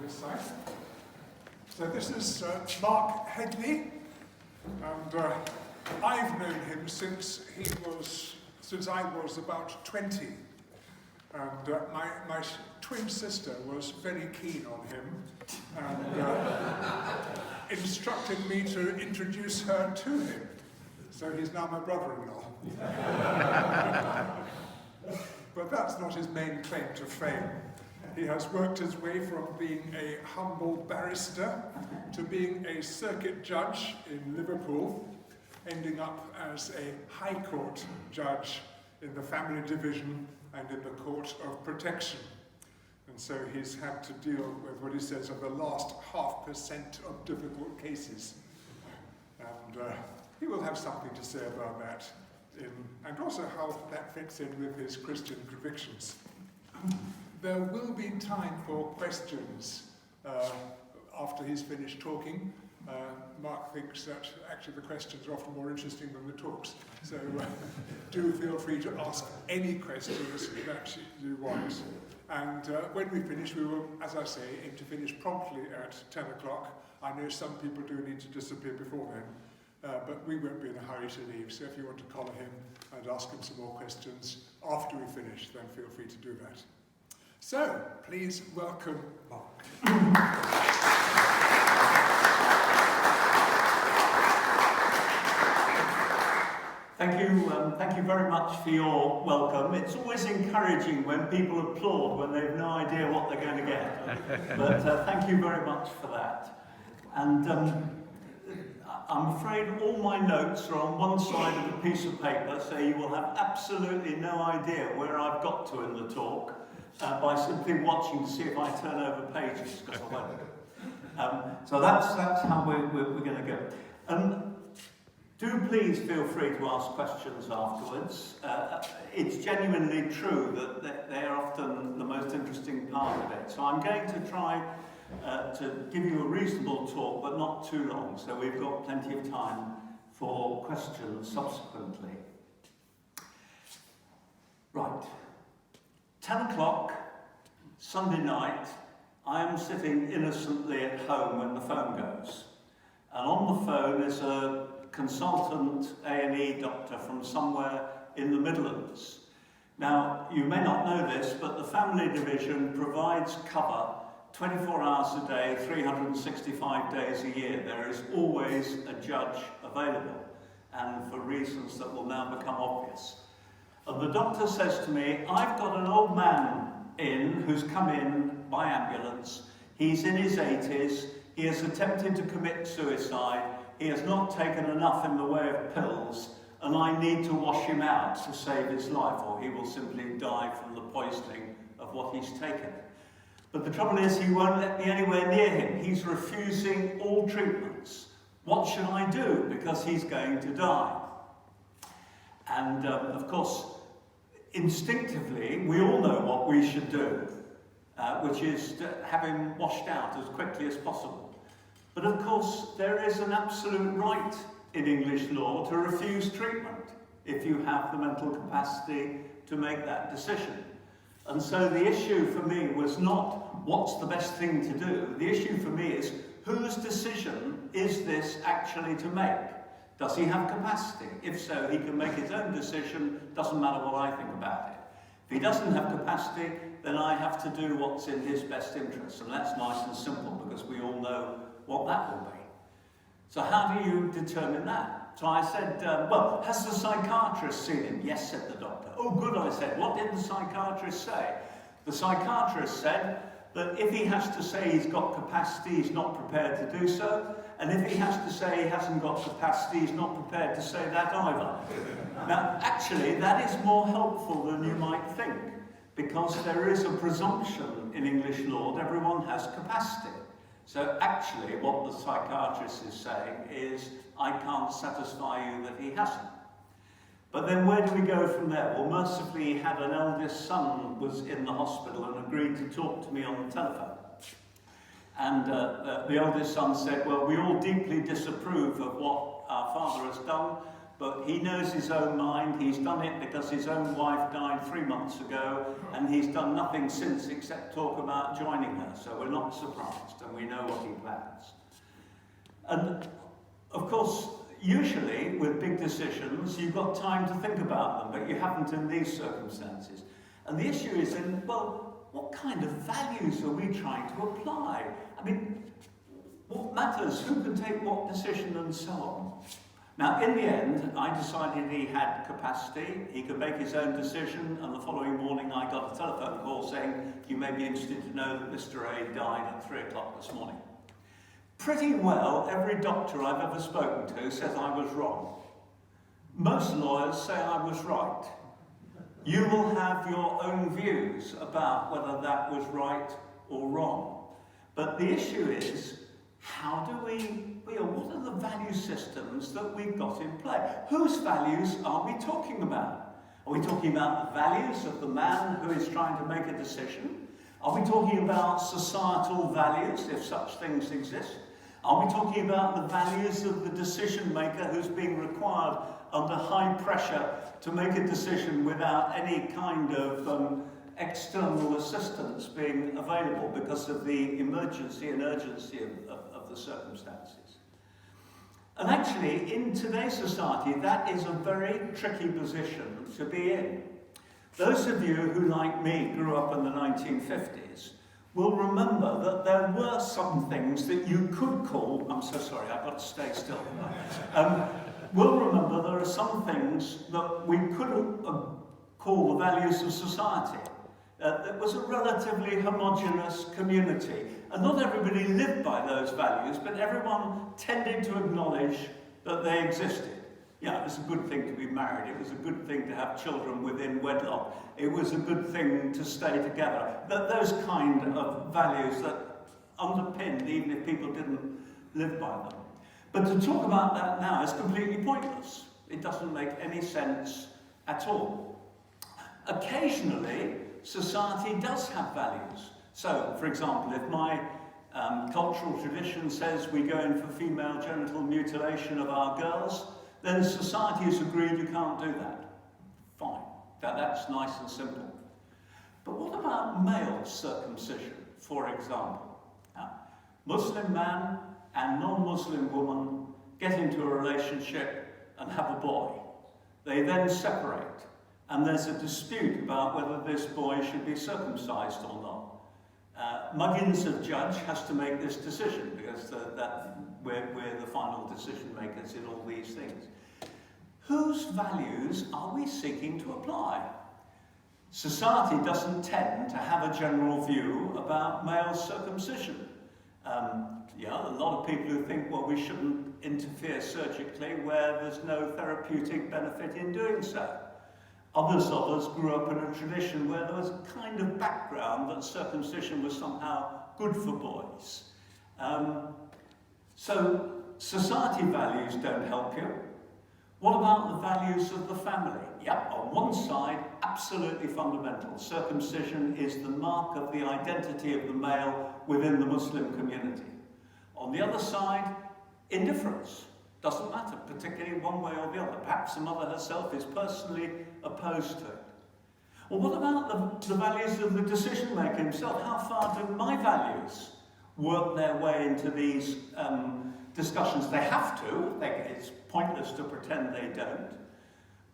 this side. So this is Mark Hedley, and I've known him since I was about 20. And my twin sister was very keen on him and instructed me to introduce her to him. So he's now my brother-in-law. But that's not his main claim to fame. He has worked his way from being a humble barrister to being a circuit judge in Liverpool, ending up as a High Court judge in the family division and in the Court of Protection. And so he's had to deal with what he says are the last 0.5% of difficult cases. And he will have something to say about that, and also how that fits in with his Christian convictions. There will be time for questions after he's finished talking. Mark thinks that actually the questions are often more interesting than the talks. So do feel free to ask any questions that you want. And when we finish, we will, as I say, aim to finish promptly at 10 o'clock. I know some people do need to disappear before then, but we won't be in a hurry to leave. So if you want to collar him and ask him some more questions after we finish, then feel free to do that. So, please welcome Mark. Thank you very much for your welcome. It's always encouraging when people applaud when they have no idea what they're going to get. But thank you very much for that. And I'm afraid all my notes are on one side of a piece of paper, so you will have absolutely no idea where I've got to in the talk by simply watching to see if I turn over pages, because I won't. So that's how we're going to go. Do please feel free to ask questions afterwards. It's genuinely true that they're often the most interesting part of it. So I'm going to try to give you a reasonable talk, but not too long. So we've got plenty of time for questions subsequently. Right. 10 o'clock, Sunday night, I am sitting innocently at home when the phone goes. And on the phone is a consultant A&E doctor from somewhere in the Midlands. Now, you may not know this, but the family division provides cover 24 hours a day, 365 days a year. There is always a judge available, and for reasons that will now become obvious. And the doctor says to me, I've got an old man who's come in by ambulance. He's in his 80s. He has attempted to commit suicide. He has not taken enough in the way of pills, and I need to wash him out to save his life, or he will simply die from the poisoning of what he's taken. But the trouble is, he won't let me anywhere near him. He's refusing all treatments. What should I do? Because he's going to die. And of course, instinctively, we all know what we should do, which is to have him washed out as quickly as possible. But of course, there is an absolute right in English law to refuse treatment if you have the mental capacity to make that decision. And so the issue for me was not what's the best thing to do. The issue for me is whose decision is this actually to make? Does he have capacity? If so, he can make his own decision, doesn't matter what I think about it. If he doesn't have capacity, then I have to do what's in his best interest. And that's nice and simple, because we all know what that will be. So how do you determine that? So I said, well, has the psychiatrist seen him? Yes, said the doctor. Oh, good, I said. What did the psychiatrist say? The psychiatrist said that if he has to say he's got capacity, he's not prepared to do so. And if he has to say he hasn't got capacity, he's not prepared to say that either. Now, actually, that is more helpful than you might think, because there is a presumption in English law that everyone has capacity. So actually, what the psychiatrist is saying is, I can't satisfy you that he hasn't. But then where do we go from there? Well, mercifully, he had an eldest son was in the hospital and agreed to talk to me on the telephone. And the eldest son said, well, we all deeply disapprove of what our father has done, but he knows his own mind. He's done it because his own wife died 3 months ago, and he's done nothing since except talk about joining her. So we're not surprised, and we know what he plans. And of course, usually with big decisions, you've got time to think about them, but you haven't in these circumstances. And the issue is then, well, what kind of values are we trying to apply? I mean, what matters? Who can take what decision and so on? Now, in the end, I decided he had capacity, he could make his own decision, and the following morning I got a telephone call saying, you may be interested to know that Mr. A died at 3 o'clock this morning. Pretty well, every doctor I've ever spoken to says I was wrong. Most lawyers say I was right. You will have your own views about whether that was right or wrong. But the issue is, how do what are the value systems that we've got in play? Whose values are we talking about? Are we talking about the values of the man who is trying to make a decision? Are we talking about societal values, if such things exist? Are we talking about the values of the decision maker who's being required under high pressure to make a decision without any kind of external assistance being available because of the emergency and urgency of the circumstances? And actually, in today's society, that is a very tricky position to be in. Those of you who, like me, grew up in the 1950s will remember that there were some things that you could call, I'm so sorry, I've got to stay still. Will remember there are some things that we could call the values of society. It was a relatively homogeneous community, and not everybody lived by those values, but everyone tended to acknowledge that they existed. Yeah, it was a good thing to be married, it was a good thing to have children within wedlock, it was a good thing to stay together. Those kind of values that underpinned even if people didn't live by them. But to talk about that now is completely pointless. It doesn't make any sense at all. Occasionally, society does have values. So, for example, if my cultural tradition says we go in for female genital mutilation of our girls, then society has agreed you can't do that. Fine. That's nice and simple. But what about male circumcision, for example? Now, Muslim man and non-Muslim woman get into a relationship and have a boy. They then separate, and there's a dispute about whether this boy should be circumcised or not. Muggins, the judge, has to make this decision because we're the final decision makers in all these things. Whose values are we seeking to apply? Society doesn't tend to have a general view about male circumcision. A lot of people who think, well, we shouldn't interfere surgically where there's no therapeutic benefit in doing so. Others of us grew up in a tradition where there was a kind of background that circumcision was somehow good for boys. So society values don't help you. What about the values of the family? Yep, on one side, absolutely fundamental. Circumcision is the mark of the identity of the male within the Muslim community. On the other side, indifference. Doesn't matter, particularly one way or the other. Perhaps the mother herself is personally opposed to it. Well, what about the values of the decision maker himself? How far do my values work their way into these discussions? They have to. It's pointless to pretend they don't.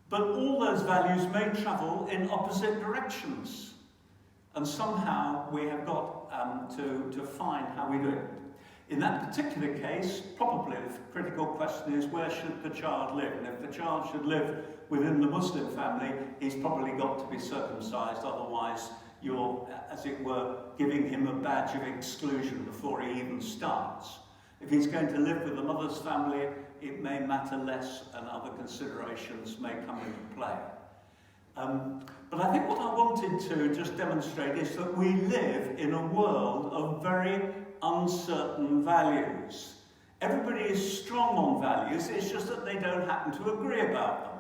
But all those values may travel in opposite directions. And somehow we have got to find how we do it. In that particular case, probably the critical question is, where should the child live? And if the child should live within the Muslim family, he's probably got to be circumcised, otherwise you're, as it were, giving him a badge of exclusion before he even starts. If he's going to live with the mother's family, it may matter less and other considerations may come into play. But I think what I wanted to just demonstrate is that we live in a world of very uncertain values. Everybody is strong on values, it's just that they don't happen to agree about them.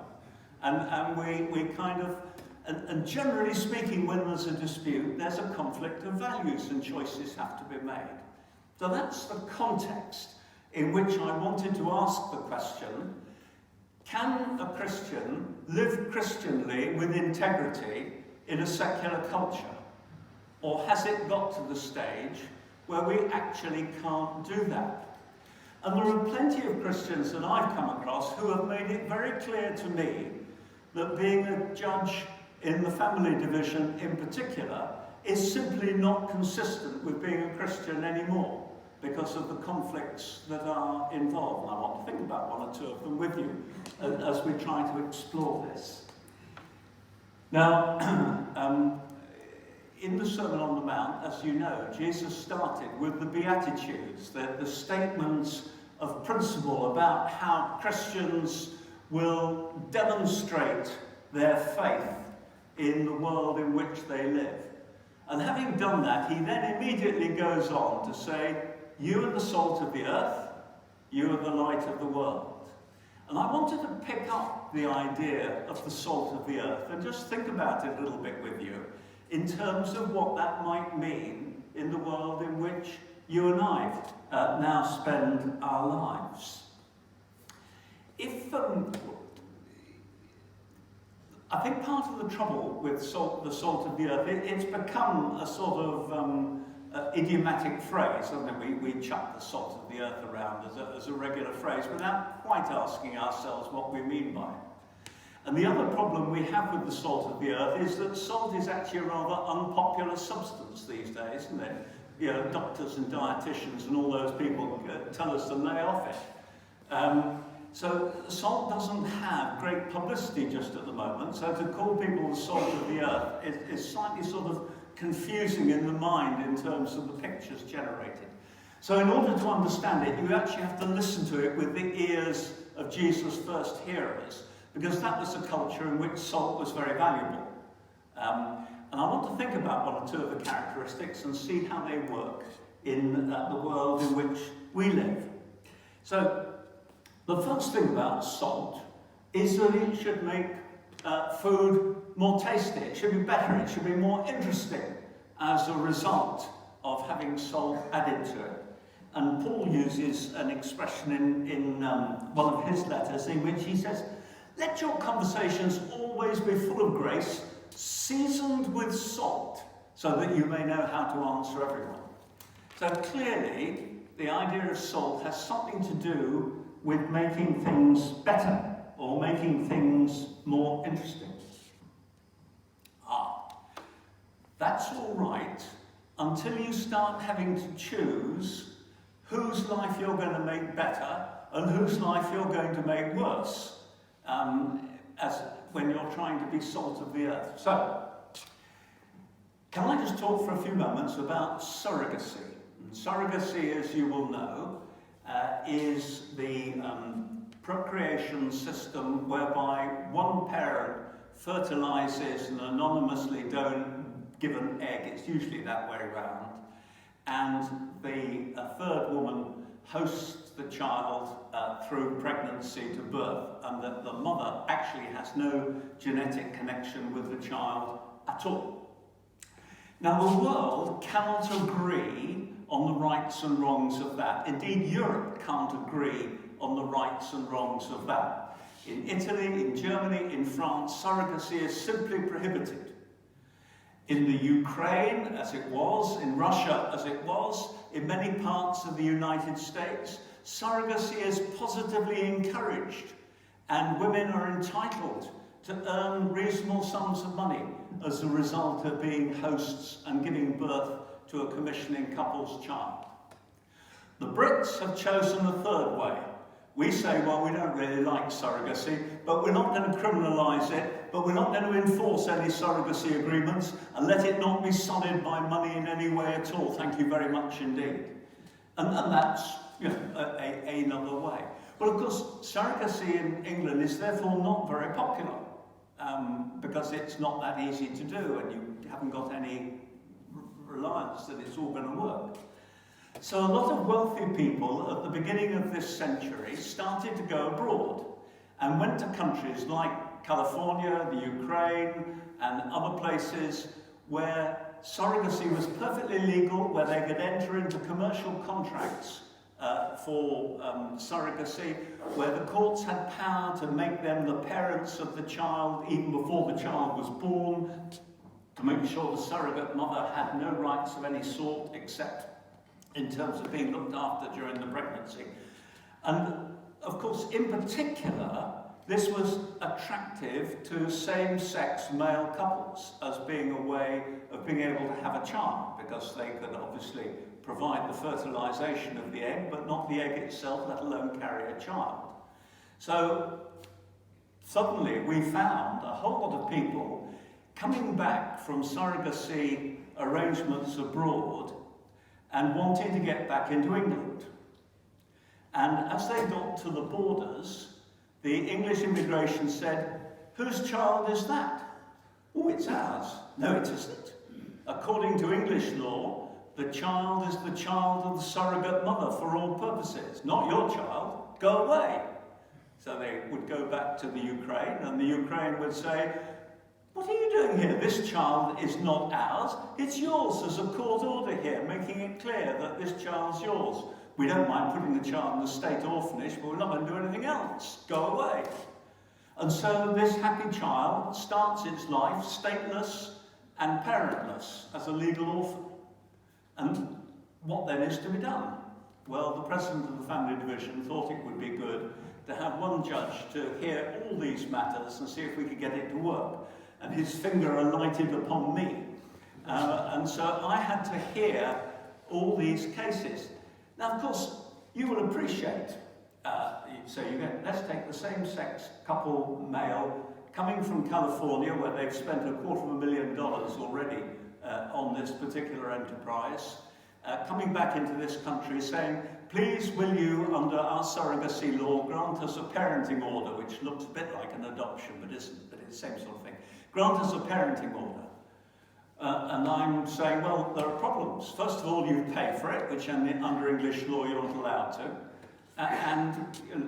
And we kind of, and generally speaking, when there's a dispute, there's a conflict of values and choices have to be made. So that's the context in which I wanted to ask the question, can a Christian live Christianly with integrity in a secular culture? Or has it got to the stage where we actually can't do that? And there are plenty of Christians that I've come across who have made it very clear to me that being a judge in the family division in particular is simply not consistent with being a Christian anymore because of the conflicts that are involved. And I want to think about one or two of them with you as we try to explore this. Now, in the Sermon on the Mount, as you know, Jesus started with the Beatitudes, the statements of principle about how Christians will demonstrate their faith in the world in which they live. And having done that, he then immediately goes on to say, you are the salt of the earth, you are the light of the world. And I wanted to pick up the idea of the salt of the earth and just think about it a little bit with you in terms of what that might mean in the world in which you and I now spend our lives. I think part of the trouble with the salt of the earth, it's become a sort of idiomatic phrase, hasn't it? We chuck the salt of the earth around as a regular phrase without quite asking ourselves what we mean by it. And the other problem we have with the salt of the earth is that salt is actually a rather unpopular substance these days, isn't it? You know, doctors and dietitians and all those people tell us to lay off it. So salt doesn't have great publicity just at the moment, so to call people the salt of the earth is slightly sort of confusing in the mind in terms of the pictures generated. So in order to understand it, you actually have to listen to it with the ears of Jesus' first hearers, because that was a culture in which salt was very valuable. And I want to think about one or two of the characteristics and see how they work in the world in which we live. So, the first thing about salt is that it should make food more tasty. It should be better. It should be more interesting as a result of having salt added to it. And Paul uses an expression in one of his letters in which he says, "Let your conversations always be full of grace, seasoned with salt, so that you may know how to answer everyone." So clearly, the idea of salt has something to do with making things better or making things more interesting. That's all right until you start having to choose whose life you're going to make better and whose life you're going to make worse when you're trying to be salt of the earth. So, can I just talk for a few moments about surrogacy? And surrogacy, as you will know, is the procreation system whereby one parent fertilizes an anonymously given egg, it's usually that way around, and the third woman hosts the child through pregnancy to birth, and that the mother actually has no genetic connection with the child at all. Now, the world cannot agree on the rights and wrongs of that. Indeed, Europe can't agree on the rights and wrongs of that. In Italy, in Germany, in France, surrogacy is simply prohibited. In the Ukraine, as it was, in Russia, as it was, in many parts of the United States, surrogacy is positively encouraged, and women are entitled to earn reasonable sums of money as a result of being hosts and giving birth to a commissioning couple's child. The Brits have chosen a third way. We say, well, we don't really like surrogacy, but we're not going to criminalise it, but we're not going to enforce any surrogacy agreements, and let it not be sullied by money in any way at all. Thank you very much indeed. And that's, you know, another way. Well, of course, surrogacy in England is therefore not very popular, because it's not that easy to do, and you haven't got any reliance that it's all going to work. So a lot of wealthy people at the beginning of this century started to go abroad and went to countries like California, the Ukraine, and other places where surrogacy was perfectly legal, where they could enter into commercial contracts for surrogacy, where the courts had power to make them the parents of the child even before the child was born, to make sure the surrogate mother had no rights of any sort except in terms of being looked after during the pregnancy. And of course, in particular, this was attractive to same-sex male couples as being a way of being able to have a child, because they could obviously provide the fertilization of the egg, but not the egg itself, let alone carry a child. So suddenly we found a whole lot of people coming back from surrogacy arrangements abroad and wanting to get back into England. And as they got to the borders, the English immigration said, "Whose child is that?" "Oh, it's ours." "No, it isn't. According to English law, the child is the child of the surrogate mother for all purposes, not your child. Go away." So they would go back to the Ukraine, and the Ukraine would say, "What are you doing here? This child is not ours. It's yours. There's a court order here making it clear that this child's yours. We don't mind putting the child in a state orphanage, but we're not going to do anything else. Go away." And so this happy child starts its life stateless and parentless as a legal orphan. And what then is to be done? Well, the president of the family division thought it would be good to have one judge to hear all these matters and see if we could get it to work. And his finger alighted upon me. And so I had to hear all these cases. Now, of course, you will appreciate, let's take the same-sex couple male coming from California, where they've spent $250,000 already on this particular enterprise, coming back into this country saying, "Please will you, under our surrogacy law, grant us a parenting order," which looks a bit like an adoption, but isn't, but it's the same sort of thing. "Grant us a parenting order." And I'm saying, well, there are problems. First of all, you pay for it, which under English law you're not allowed to. And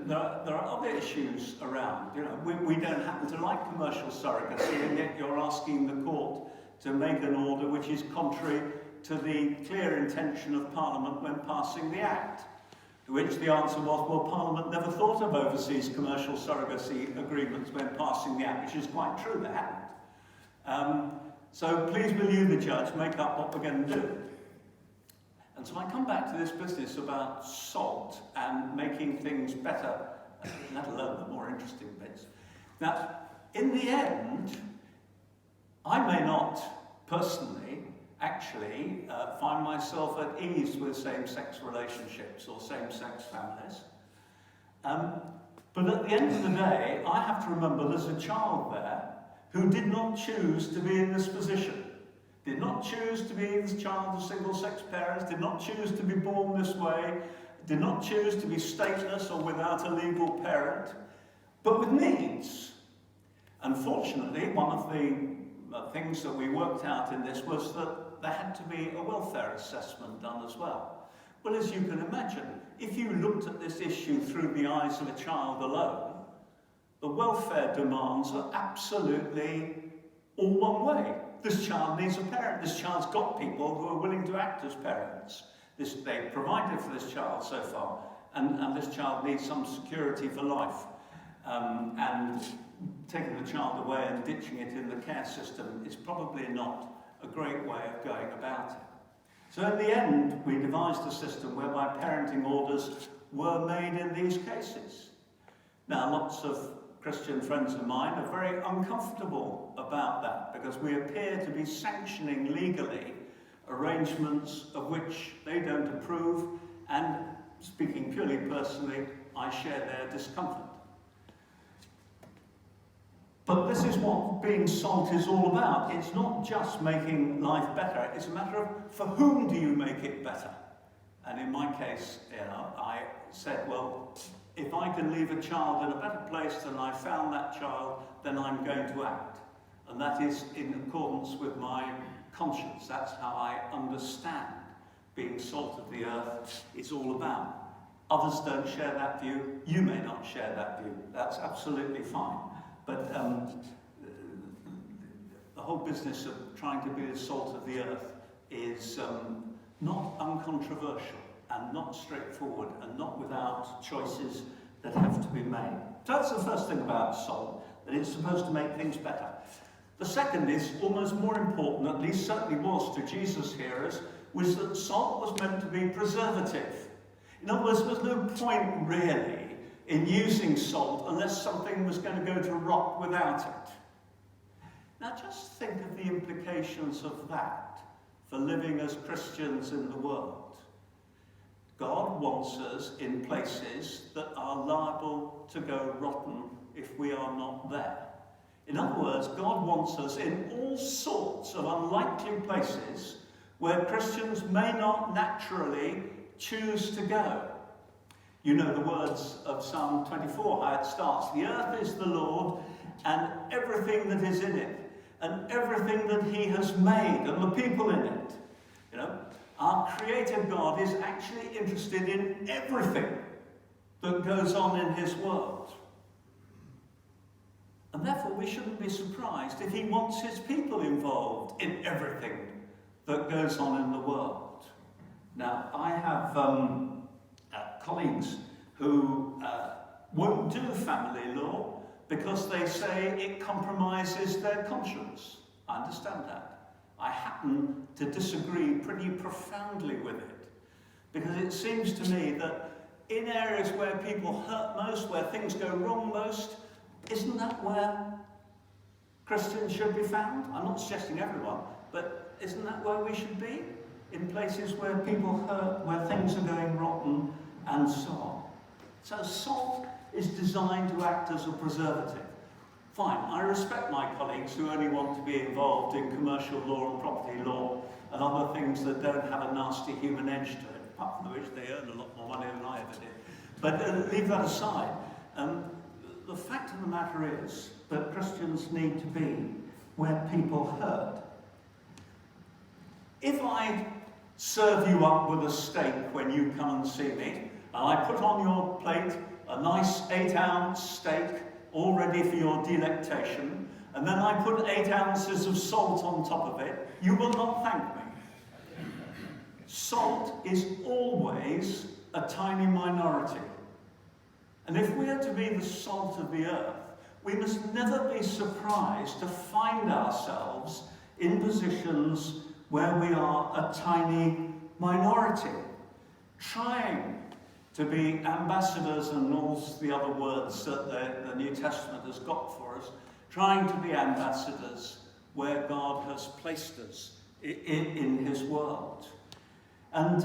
there are other issues around. We don't happen to like commercial surrogacy, and yet you're asking the court to make an order which is contrary to the clear intention of Parliament when passing the Act. To which the answer was, well, Parliament never thought of overseas commercial surrogacy agreements when passing the Act, which is quite true, they hadn't. So please will you, the judge, make up what we're going to do. And so I come back to this business about salt and making things better, let alone the more interesting bits. Now, in the end, I may not personally actually find myself at ease with same-sex relationships or same-sex families. But at the end of the day, I have to remember there's a child there who did not choose to be in this position, did not choose to be the child of single-sex parents, did not choose to be born this way, did not choose to be stateless or without a legal parent, but with needs. Unfortunately, one of the things that we worked out in this was that there had to be a welfare assessment done as well. Well, as you can imagine, if you looked at this issue through the eyes of a child alone, the welfare demands are absolutely all one way. This child needs a parent. This child's got people who are willing to act as parents. They've provided for this child so far, and this child needs some security for life. And taking the child away and ditching it in the care system is probably not a great way of going about it. So in the end, we devised a system whereby parenting orders were made in these cases. Now, lots of Christian friends of mine are very uncomfortable about that, because we appear to be sanctioning legally arrangements of which they don't approve, and speaking purely personally, I share their discomfort. But this is what being salt is all about. It's not just making life better, it's a matter of for whom do you make it better? And in my case, I said, well, if I can leave a child in a better place than I found that child, then I'm going to act. And that is in accordance with my conscience. That's how I understand being salt of the earth is all about. Others don't share that view. You may not share that view. That's absolutely fine. But the whole business of trying to be the salt of the earth is not uncontroversial. and not straightforward and not without choices that have to be made. So that's the first thing about salt, that it's supposed to make things better. The second is almost more important, at least certainly was to Jesus' hearers, was that salt was meant to be preservative. In other words, there was no point really in using salt unless something was going to go to rot without it. Now just think of the implications of that for living as Christians in the world. God wants us in places that are liable to go rotten if we are not there. In other words, God wants us in all sorts of unlikely places where Christians may not naturally choose to go. You know the words of Psalm 24, how it starts. The earth is the Lord and everything that is in it, and everything that he has made, and the people in it. You know, our Creator God is actually interested in everything that goes on in his world. And therefore we shouldn't be surprised if he wants his people involved in everything that goes on in the world. Now, I have colleagues who won't do family law because they say it compromises their conscience. I understand that. I happen to disagree pretty profoundly with it, because it seems to me that in areas where people hurt most, where things go wrong most, isn't that where Christians should be found? I'm not suggesting everyone, but isn't that where we should be? In places where people hurt, where things are going rotten, and so on. So salt is designed to act as a preservative. Fine, I respect my colleagues who only want to be involved in commercial law and property law and other things that don't have a nasty human edge to it, apart from which they earn a lot more money than I ever did. But leave that aside. The fact of the matter is that Christians need to be where people hurt. If I serve you up with a steak when you come and see me, and I put on your plate a nice 8-ounce steak all ready for your delectation, and then I put 8 ounces of salt on top of it, you will not thank me. Salt is always a tiny minority. And if we are to be the salt of the earth, we must never be surprised to find ourselves in positions where we are a tiny minority, trying to be ambassadors and all the other words that the New Testament has got for us, trying to be ambassadors where God has placed us in his world. And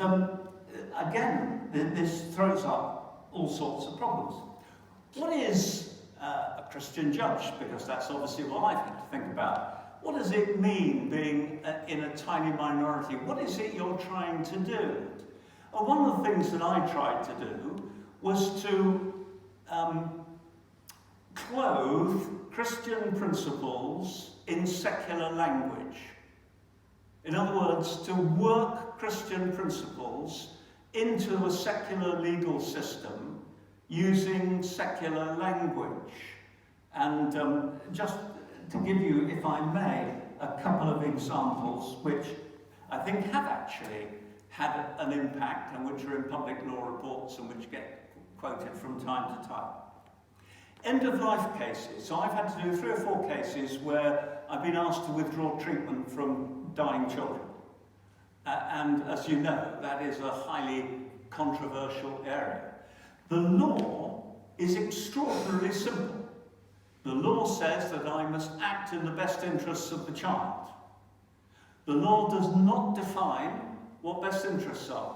again, this throws up all sorts of problems. What is a Christian judge? Because that's obviously what I've had to think about. What does it mean being in a tiny minority? What is it you're trying to do? Well, one of the things that I tried to do was to clothe Christian principles in secular language. In other words, to work Christian principles into a secular legal system using secular language. And just to give you, if I may, a couple of examples which I think have actually had an impact and which are in public law reports and which get quoted from time to time. End-of-life cases. So I've had to do 3 or 4 cases where I've been asked to withdraw treatment from dying children. And as you know, that is a highly controversial area. The law is extraordinarily simple. The law says that I must act in the best interests of the child. The law does not define what best interests are.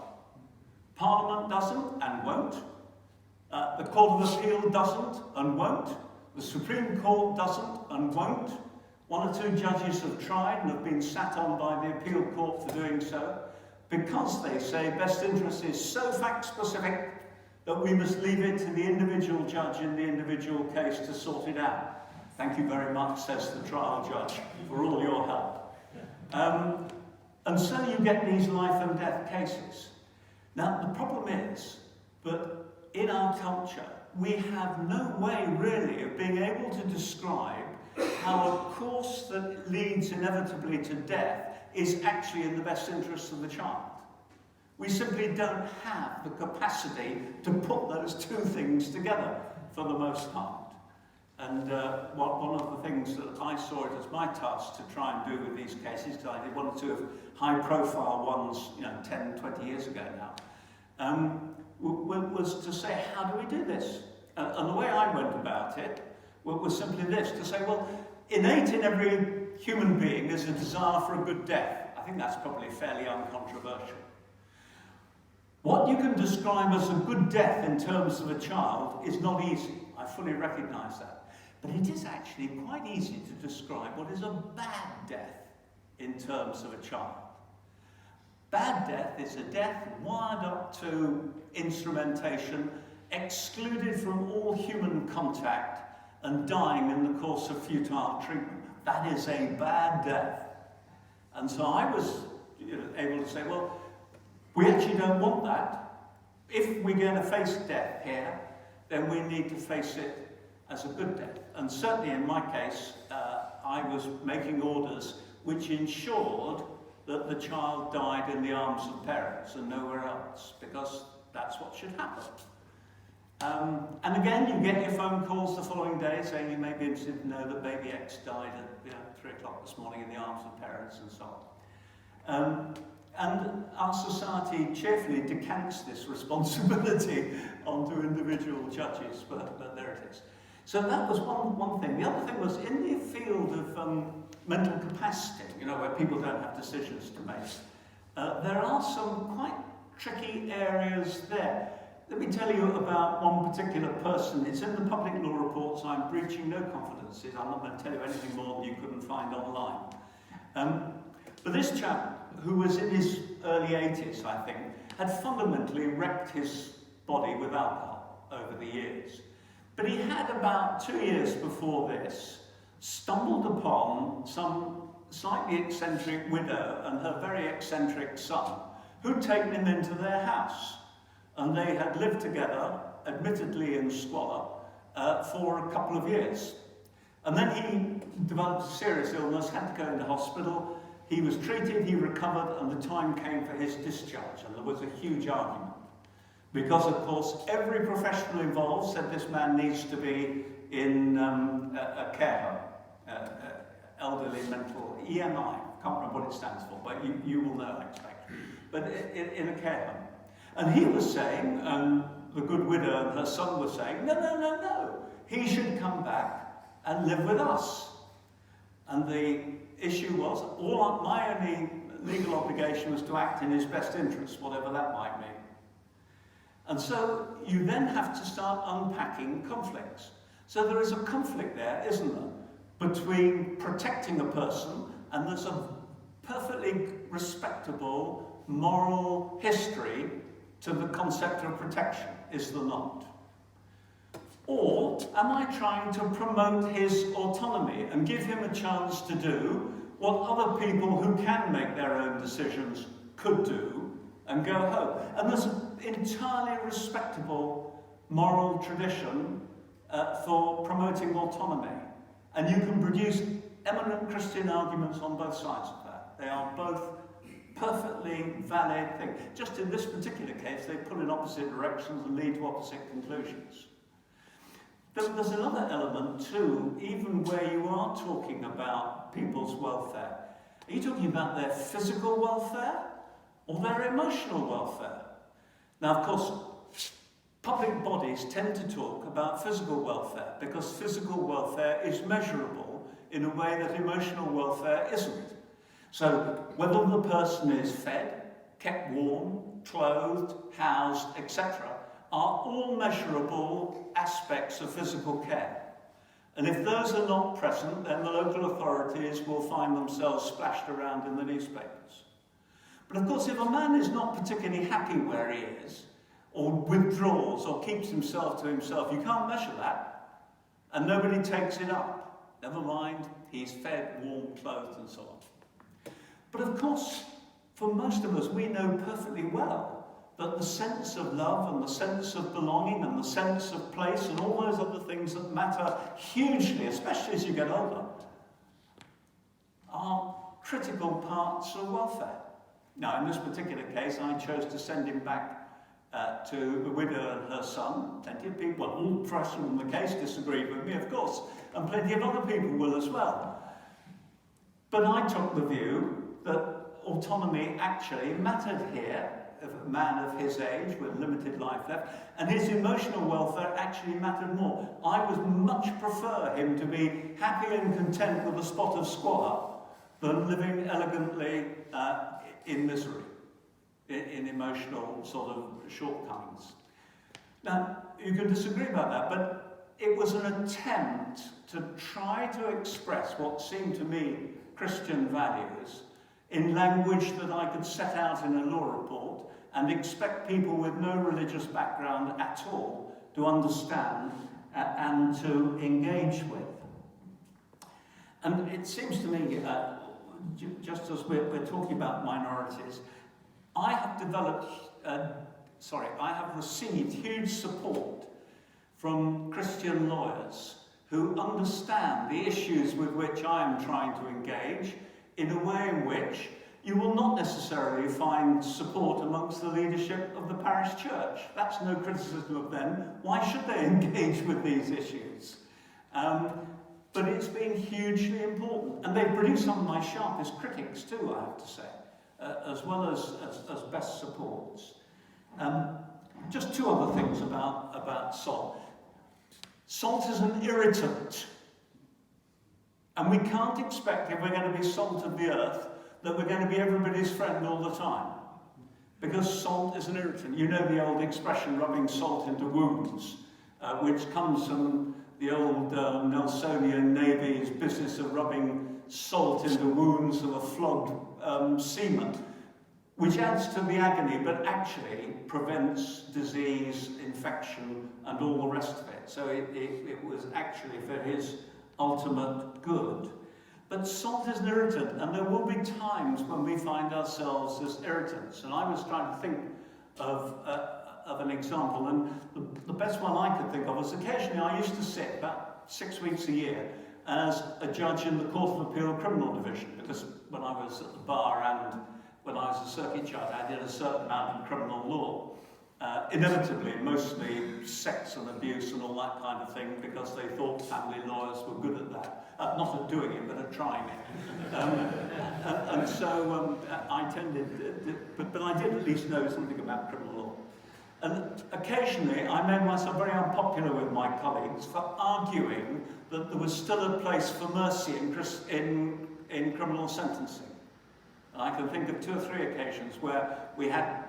Parliament doesn't and won't. The Court of Appeal doesn't and won't. The Supreme Court doesn't and won't. 1 or 2 judges have tried and have been sat on by the appeal court for doing so, because they say best interest is so fact-specific that we must leave it to the individual judge in the individual case to sort it out. Thank you very much, says the trial judge, for all your help. And so you get these life and death cases. Now, the problem is that in our culture, we have no way really of being able to describe how a course that leads inevitably to death is actually in the best interests of the child. We simply don't have the capacity to put those two things together for the most part. And one of the things that I saw it as my task to try and do with these cases, because I did one or two of high-profile ones, 10, 20 years ago now, was to say, how do we do this? And the way I went about it was simply this, to say, well, innate in every human being is a desire for a good death. I think that's probably fairly uncontroversial. What you can describe as a good death in terms of a child is not easy. I fully recognise that. But it is actually quite easy to describe what is a bad death in terms of a child. Bad death is a death wired up to instrumentation, excluded from all human contact, and dying in the course of futile treatment. That is a bad death. And so I was able to say, well, we actually don't want that. If we're going to face death here, then we need to face it as a good death. And certainly in my case, I was making orders which ensured that the child died in the arms of parents and nowhere else, because that's what should happen. And again, you get your phone calls the following day saying you may be interested to know that baby X died at 3 o'clock this morning in the arms of parents and so on. And our society cheerfully decants this responsibility onto individual judges, but there it is. So that was one thing. The other thing was in the field of mental capacity, where people don't have decisions to make, there are some quite tricky areas there. Let me tell you about one particular person. It's in the public law reports. I'm breaching no confidences. I'm not going to tell you anything more than you couldn't find online. But this chap, who was in his early 80s, I think, had fundamentally wrecked his body with alcohol over the years. But he had, about 2 years before this, stumbled upon some slightly eccentric widow and her very eccentric son, who'd taken him into their house. And they had lived together, admittedly in squalor, for a couple of years. And then he developed a serious illness, had to go into hospital. He was treated, he recovered, and the time came for his discharge. And there was a huge argument. Because, of course, every professional involved said this man needs to be in a care home, elderly mental, EMI, can't remember what it stands for, but you will know, I expect. But in a care home. And he was saying, and the good widow and her son were saying, no, he should come back and live with us. And the issue was, my only legal obligation was to act in his best interest, whatever that might mean. And so you then have to start unpacking conflicts. So there is a conflict there, isn't there, between protecting a person, and there's a perfectly respectable moral history to the concept of protection, is there not? Or am I trying to promote his autonomy and give him a chance to do what other people who can make their own decisions could do and go home? And there's an entirely respectable moral tradition for promoting autonomy. And you can produce eminent Christian arguments on both sides of that. They are both perfectly valid things. Just in this particular case, they pull in opposite directions and lead to opposite conclusions. There's another element too, even where you are talking about people's welfare. Are you talking about their physical welfare or their emotional welfare? Now, of course, public bodies tend to talk about physical welfare because physical welfare is measurable in a way that emotional welfare isn't. So whether the person is fed, kept warm, clothed, housed, etc., are all measurable aspects of physical care. And if those are not present, then the local authorities will find themselves splashed around in the newspapers. But of course, if a man is not particularly happy where he is, or withdraws, or keeps himself to himself, you can't measure that, and nobody takes it up. Never mind, he's fed, warm, clothed, and so on. But of course, for most of us, we know perfectly well that the sense of love and the sense of belonging and the sense of place and all those other things that matter hugely, especially as you get older, are critical parts of welfare. Now, in this particular case, I chose to send him back to the widow and her son. Plenty of people, well, all pressure on the case disagreed with me, of course, and plenty of other people will as well. But I took the view that autonomy actually mattered here, of a man of his age with limited life left, and his emotional welfare actually mattered more. I would much prefer him to be happy and content with a spot of squalor than living elegantly in misery, in emotional sort of shortcomings. Now, you can disagree about that, but it was an attempt to try to express what seemed to me Christian values in language that I could set out in a law report and expect people with no religious background at all to understand and to engage with. And it seems to me, just as we're talking about minorities, I have received huge support from Christian lawyers who understand the issues with which I am trying to engage in a way in which you will not necessarily find support amongst the leadership of the parish church. That's no criticism of them. Why should they engage with these issues? But it's been hugely important. And they've produced some of my sharpest critics too, I have to say, as well as best supports. Just two other things about salt. Salt is an irritant. And we can't expect, if we're going to be salt of the earth, that we're going to be everybody's friend all the time. Because salt is an irritant. You know the old expression, rubbing salt into wounds, which comes from the old Nelsonian Navy's business of rubbing salt into wounds of a flogged seaman, which adds to the agony, but actually prevents disease, infection, and all the rest of it. So it was actually for his ultimate good. But salt is an irritant, and there will be times when we find ourselves as irritants. And I was trying to think of an example, and the best one I could think of was occasionally I used to sit about 6 weeks a year as a judge in the Court of Appeal Criminal Division, because when I was at the bar and when I was a circuit judge, I did a certain amount of criminal law. Inevitably, mostly sex and abuse and all that kind of thing, because they thought family lawyers were good at that. Not at doing it, but at trying it. And so I tended, but I did at least know something about criminal law. And occasionally I made myself very unpopular with my colleagues for arguing that there was still a place for mercy in criminal sentencing. And I can think of 2 or 3 occasions where we had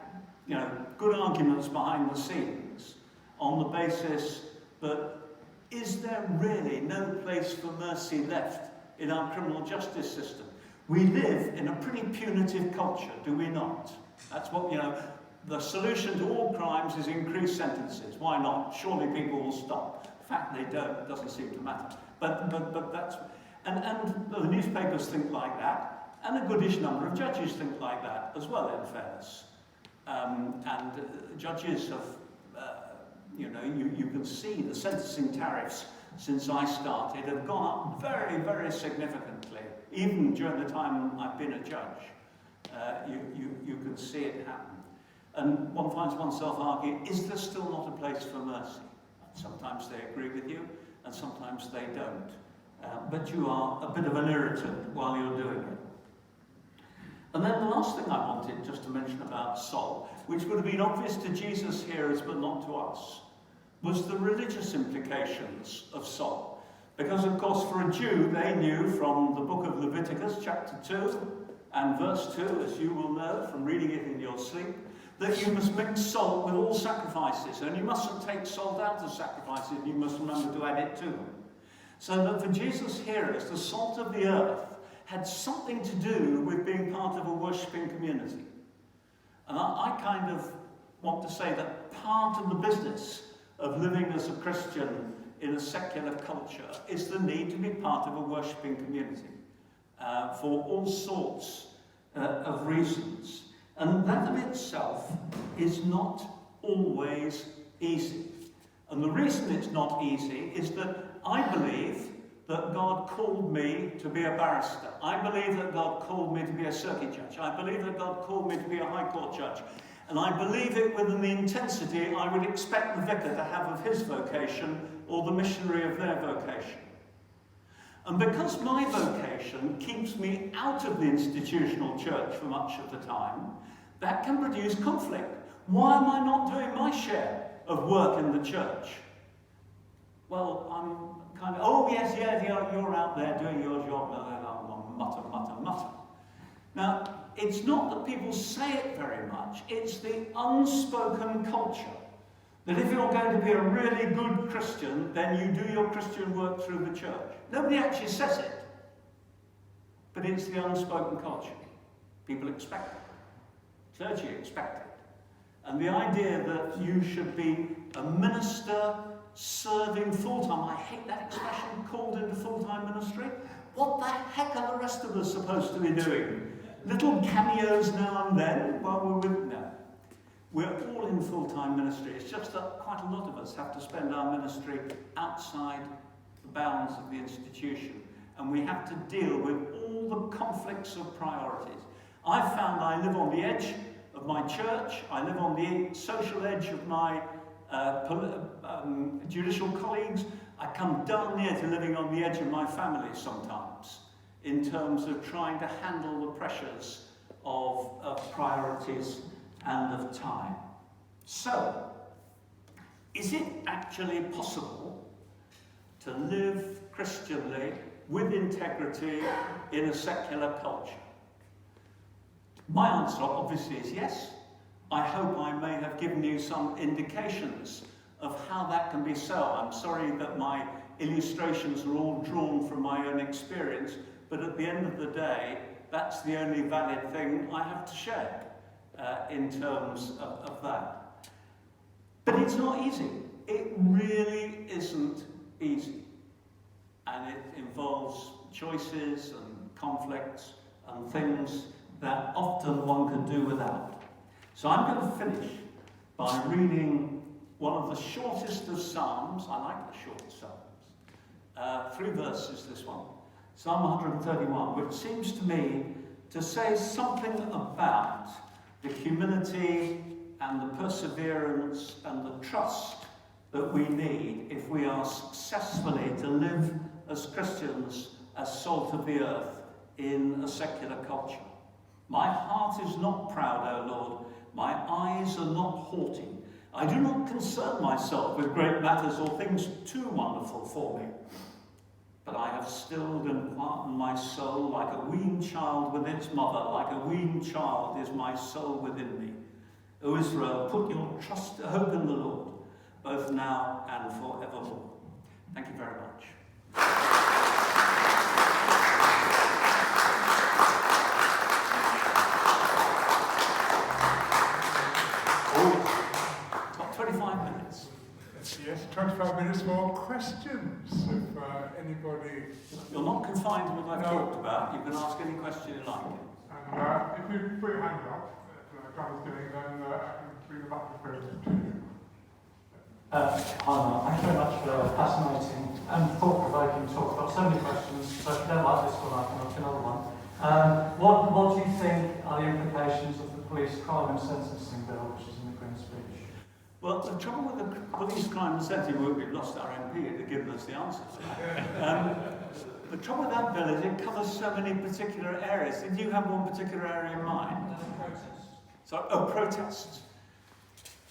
good arguments behind the scenes on the basis that is there really no place for mercy left in our criminal justice system? We live in a pretty punitive culture, do we not? That's what, the solution to all crimes is increased sentences. Why not? Surely people will stop. The fact they don't, it doesn't seem to matter. But that's, and the newspapers think like that, and a goodish number of judges think like that as well, in fairness. Judges have, you can see the sentencing tariffs since I started have gone up very, very significantly. Even during the time I've been a judge, you can see it happen. And one finds oneself arguing, is there still not a place for mercy? Sometimes they agree with you, and sometimes they don't. But you are a bit of an irritant while you're doing it. And then the last thing I wanted just to mention about salt, which would have been obvious to Jesus' hearers but not to us, was the religious implications of salt. Because, of course, for a Jew, they knew from the book of Leviticus, chapter 2 and verse 2, as you will know from reading it in your sleep, that you must mix salt with all sacrifices, and you mustn't take salt out of sacrifices, and you must remember to add it to them. So that for Jesus' hearers, the salt of the earth had something to do with being part of a worshipping community. And I kind of want to say that part of the business of living as a Christian in a secular culture is the need to be part of a worshipping community for all sorts of reasons. And that of itself is not always easy. And the reason it's not easy is that I believe that God called me to be a barrister. I believe that God called me to be a circuit judge. I believe that God called me to be a High Court judge. And I believe it within the intensity I would expect the vicar to have of his vocation or the missionary of their vocation. And because my vocation keeps me out of the institutional church for much of the time, that can produce conflict. Why am I not doing my share of work in the church? Well, I'm kind of, oh yes, yeah, you're out there doing your job, mutter. Now, it's not that people say it very much, it's the unspoken culture that if you're going to be a really good Christian, then you do your Christian work through the church. Nobody actually says it, but it's the unspoken culture. People expect it. Clergy expect it. And the idea that you should be a minister serving full-time, I hate that expression, called into full-time ministry. What the heck are the rest of us supposed to be doing? Little cameos now and then while we're with them. We're all in full-time ministry. It's just that quite a lot of us have to spend our ministry outside the bounds of the institution. And we have to deal with all the conflicts of priorities. I've found I live on the edge of my church. I live on the social edge of my judicial colleagues. I come down near to living on the edge of my family sometimes, in terms of trying to handle the pressures of priorities and of time. So, is it actually possible to live Christianly with integrity in a secular culture? My answer obviously is yes. I hope I may have given you some indications of how that can be so. I'm sorry that my illustrations are all drawn from my own experience, but at the end of the day, that's the only valid thing I have to share in terms of that. But it's not easy. It really isn't easy. And it involves choices and conflicts and things that often one could do without. So I'm going to finish by reading one of the shortest of Psalms. I like the short Psalms. 3 verses, this one. Psalm 131, which seems to me to say something about the humility and the perseverance and the trust that we need if we are successfully to live as Christians, as salt of the earth in a secular culture. My heart is not proud, O Lord. My eyes are not haughty. I do not concern myself with great matters or things too wonderful for me. But I have stilled and quietened my soul like a weaned child with its mother. Like a weaned child is my soul within me. O Israel, put your hope in the Lord, both now and forevermore. Thank you very much. Got 25 minutes. Yes, 25 minutes for questions. If anybody... You're not confined to what I've talked about. You can ask any question you like. And if you put your hand up, like I was doing, then I can bring the microphone to you. Hi Mark, thank you very much for a fascinating and thought-provoking talk. I've got so many questions, so if you don't like this one, I can ask another one. What do you think are the implications of the police crime and sentencing bill, which is in the Queen's speech? Well, the trouble with the police crime and sentencing, we've lost our MP to give us the answers. The trouble with that bill is it covers so many particular areas. Did you have one particular area in mind? Protests. Protests.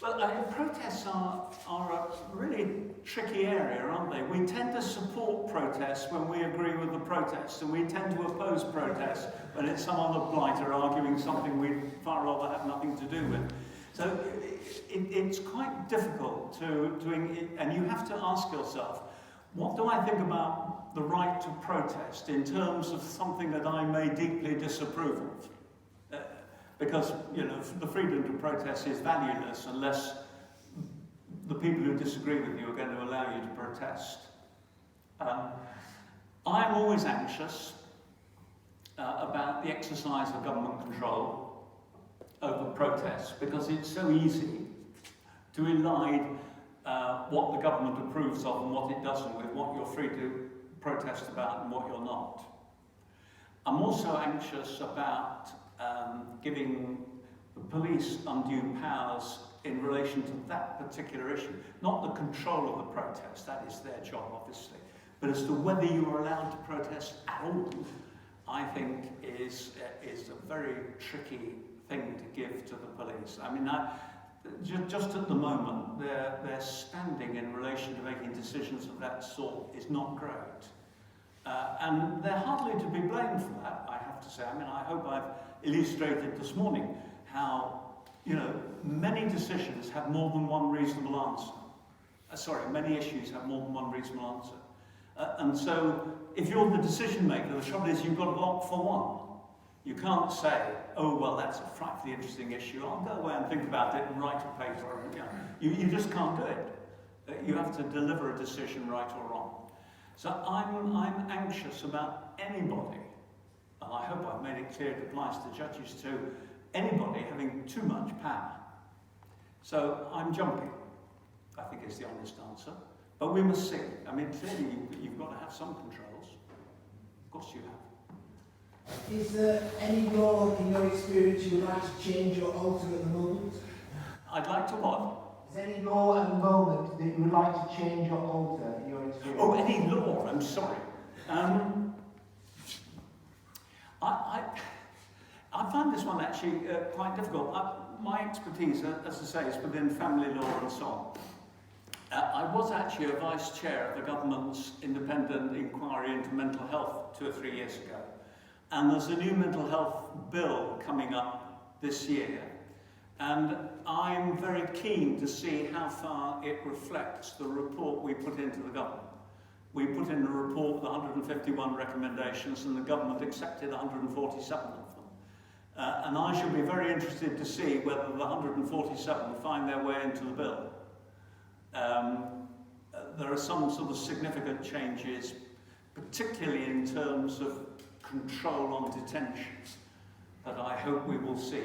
Well, protests are a really tricky area, aren't they? We tend to support protests when we agree with the protests, and we tend to oppose protests when it's some other blighter arguing something we'd far rather have nothing to do with. So it's quite difficult and you have to ask yourself, what do I think about the right to protest in terms of something that I may deeply disapprove of? Because, the freedom to protest is valueless unless the people who disagree with you are going to allow you to protest. I'm always anxious about the exercise of government control over protests, because it's so easy to elide what the government approves of and what it doesn't with what you're free to protest about and what you're not. I'm also anxious about giving the police undue powers in relation to that particular issue. Not the control of the protest, that is their job obviously, but as to whether you are allowed to protest at all, I think is a very tricky thing to give to the police. I mean, just at the moment, their standing in relation to making decisions of that sort is not great. And they're hardly to be blamed for that, I have to say. I mean, I hope I've illustrated this morning how, many decisions have more than one reasonable answer. Many issues have more than one reasonable answer. And so, if you're the decision maker, the trouble is you've got to opt for one. You can't say, oh, well, that's a frightfully interesting issue. I'll go away and think about it and write a paper. You just can't do it. You have to deliver a decision, right or wrong. So I'm anxious about anybody, and I hope I've made it clear it applies to judges too, anybody having too much power. So I'm jumping, I think is the honest answer. But we must see. I mean, clearly you've got to have some controls. Of course you have. Is there any law in your experience you would like to change or alter at the moment? I'd like to what? Is there any law at the moment that you would like to change or alter in your experience? Oh, any law, I'm sorry. I find this one actually quite difficult. My expertise, as I say, is within family law and so on. I was actually a vice chair of the government's independent inquiry into mental health 2 or 3 years ago. And there's a new mental health bill coming up this year. And I'm very keen to see how far it reflects the report we put into the government. We put in a report with 151 recommendations and the government accepted 147 of them. And I shall be very interested to see whether the 147 find their way into the bill. There are some sort of significant changes, particularly in terms of control on detentions, that I hope we will see.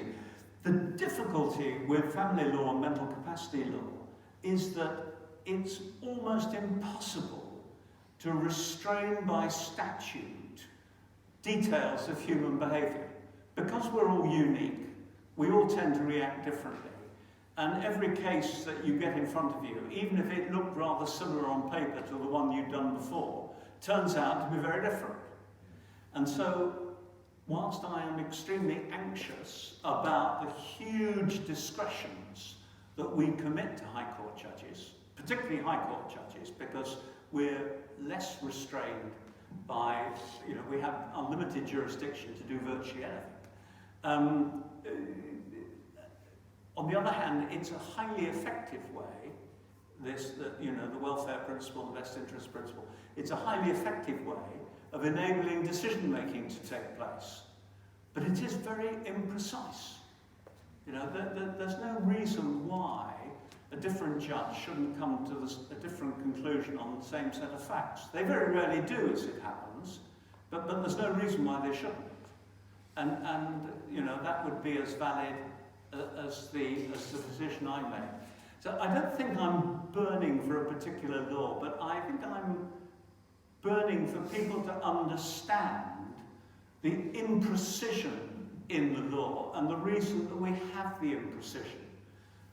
The difficulty with family law and mental capacity law is that it's almost impossible to restrain by statute details of human behaviour. Because we're all unique, we all tend to react differently. And every case that you get in front of you, even if it looked rather similar on paper to the one you'd done before, turns out to be very different. And so, whilst I am extremely anxious about the huge discretions that we commit to High Court judges, particularly High Court judges, because we're less restrained by, we have unlimited jurisdiction to do virtually anything. On the other hand, it's a highly effective way, the welfare principle, the best interest principle, it's a highly effective way of enabling decision-making to take place. But it is very imprecise. There's no reason why a different judge shouldn't come to a different conclusion on the same set of facts. They very rarely do, as it happens, but there's no reason why they shouldn't. And that would be as valid as the decision I make. So I don't think I'm burning for a particular law, but I think I'm burning for people to understand the imprecision in the law and the reason that we have the imprecision.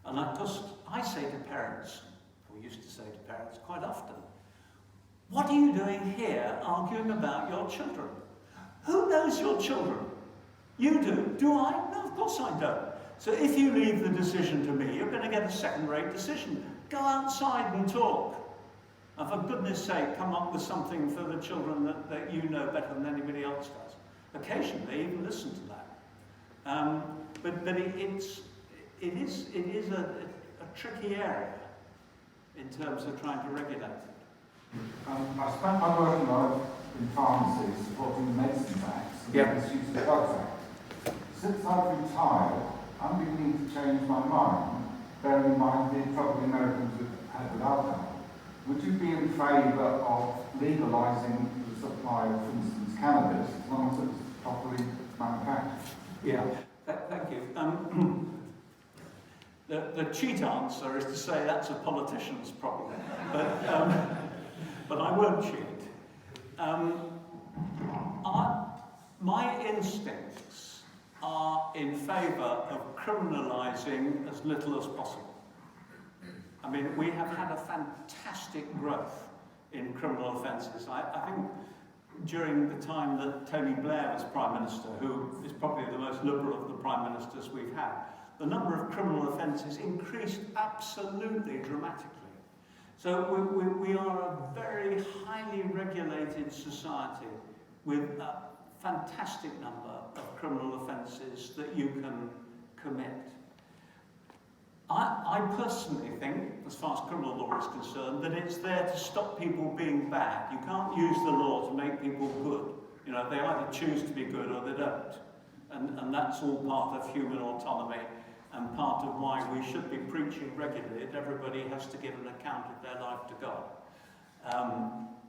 And of course, I say to parents, we used to say to parents quite often, what are you doing here arguing about your children? Who knows your children? You do. Do I? No, of course I don't. So if you leave the decision to me, you're going to get a second-rate decision. Go outside and talk. And for goodness sake, come up with something for the children that you know better than anybody else does. Occasionally, even listen to that. But it is a tricky area in terms of trying to regulate it. I spent my working life in pharmacy supporting the Medicines Act and the Misuse of Drugs Act. Since I've retired, I'm beginning to change my mind, bearing in mind the trouble the Americans have had with alcohol. Would you be in favour of legalising the supply of, for instance, cannabis, as long as it's properly manufactured? Yeah, thank you. The cheat answer is to say that's a politician's problem, but I won't cheat. My instincts are in favour of criminalising as little as possible. I mean, we have had a fantastic growth in criminal offences. I think during the time that Tony Blair was Prime Minister, who is probably the most liberal of the Prime Ministers we've had, the number of criminal offences increased absolutely dramatically. So we are a very highly regulated society with a fantastic number of criminal offences that you can commit. I personally think, as far as criminal law is concerned, that it's there to stop people being bad. You can't use the law to make people good. You know, they either choose to be good or they don't. And that's all part of human autonomy and part of why we should be preaching regularly that everybody has to give an account of their life to God.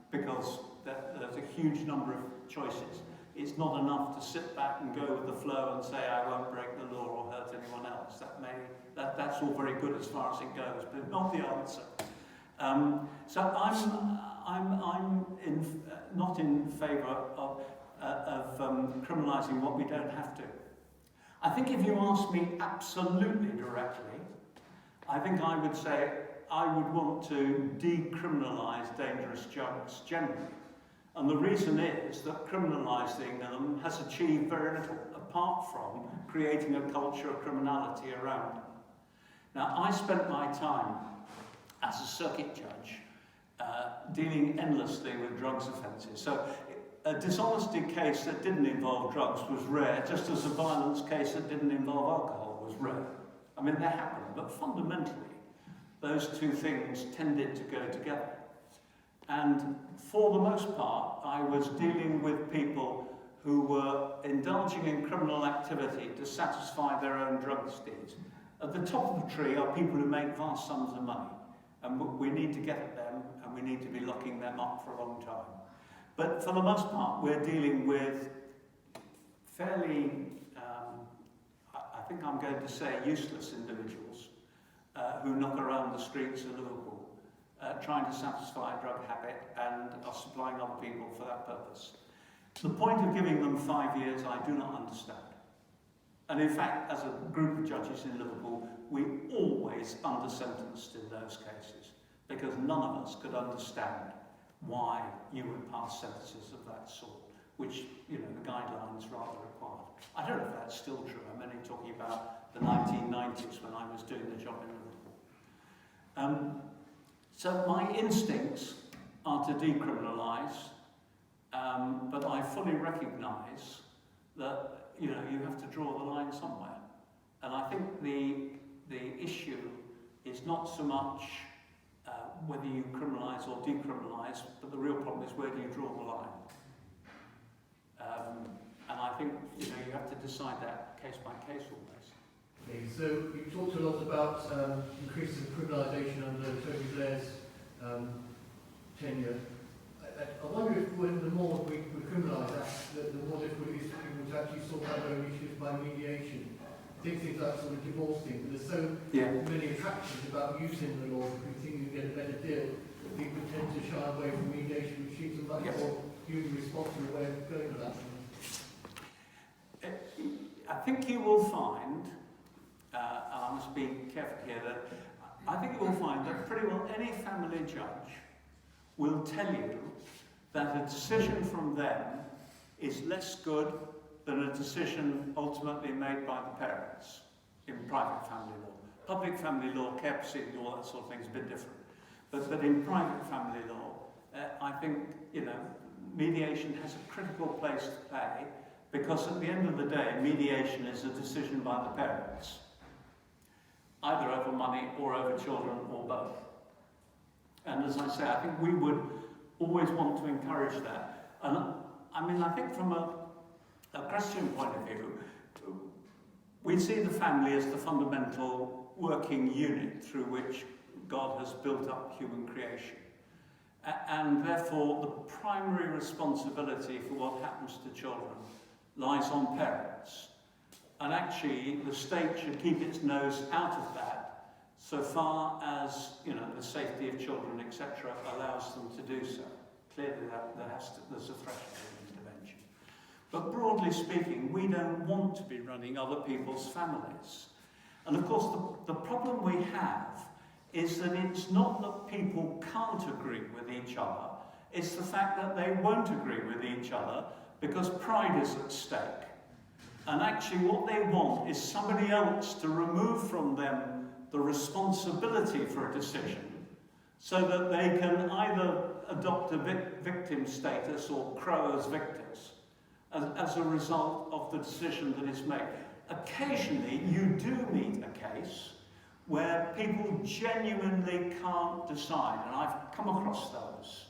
Because there's a huge number of choices. It's not enough to sit back and go with the flow and say, I won't break the law or hurt anyone else. That's all very good as far as it goes, but not the answer. So I'm not in favour of criminalising what we don't have to. I think if you ask me absolutely directly, I think I would say I would want to decriminalise dangerous drugs generally. And the reason is that criminalising them has achieved very little, apart from creating a culture of criminality around them. Now, I spent my time as a circuit judge dealing endlessly with drugs offences. So a dishonesty case that didn't involve drugs was rare, just as a violence case that didn't involve alcohol was rare. I mean, they happen, but fundamentally, those two things tended to go together. And for the most part, I was dealing with people who were indulging in criminal activity to satisfy their own drug needs. At the top of the tree are people who make vast sums of money, and we need to get at them, and we need to be locking them up for a long time. But for the most part, we're dealing with fairly, I think I'm going to say, useless individuals who knock around the streets of Liverpool, trying to satisfy a drug habit and are supplying other people for that purpose. The point of giving them 5 years, I do not understand. And in fact, as a group of judges in Liverpool, we always under-sentenced in those cases, because none of us could understand why you would pass sentences of that sort, which, you know, the guidelines rather required. I don't know if that's still true. I'm only talking about the 1990s when I was doing the job in Liverpool. So my instincts are to decriminalise, but I fully recognise that, you know, you have to draw the line somewhere. And I think the issue is not so much whether you criminalise or decriminalise, but the real problem is where do you draw the line? And I think, you know, you have to decide that case by case almost. Okay, so you talked a lot about increasing criminalisation under Tony Blair's tenure. I wonder if when the more we criminalise that, the more difficult it is for people to actually sort out their own issues by mediation. I think things like sort of divorcing, but there's so many attractions about using the law if you think you can get a better deal, that people tend to shy away from mediation, which seems a much more human responsible way of going with that. I think you will find, and I must be careful here, that I think you will find that pretty well any family judge will tell you that a decision from them is less good than a decision ultimately made by the parents in private family law. Public family law, care proceeding, all that sort of thing is a bit different. But in private family law, I think, you know, mediation has a critical place to play, because at the end of the day, mediation is a decision by the parents, either over money or over children or both. And as I say, I think we would always want to encourage that. And I mean, I think from a Christian point of view, we see the family as the fundamental working unit through which God has built up human creation. And therefore, the primary responsibility for what happens to children lies on parents. And actually, the state should keep its nose out of that, so far as, you know, the safety of children, etc., allows them to do so. Clearly there's a threshold of intervention. But broadly speaking, we don't want to be running other people's families. And of course, the problem we have is that it's not that people can't agree with each other, it's the fact that they won't agree with each other because pride is at stake. And actually what they want is somebody else to remove from them the responsibility for a decision so that they can either adopt a victim status or crow as victors as a result of the decision that is made. Occasionally you do meet a case where people genuinely can't decide, and I've come across those.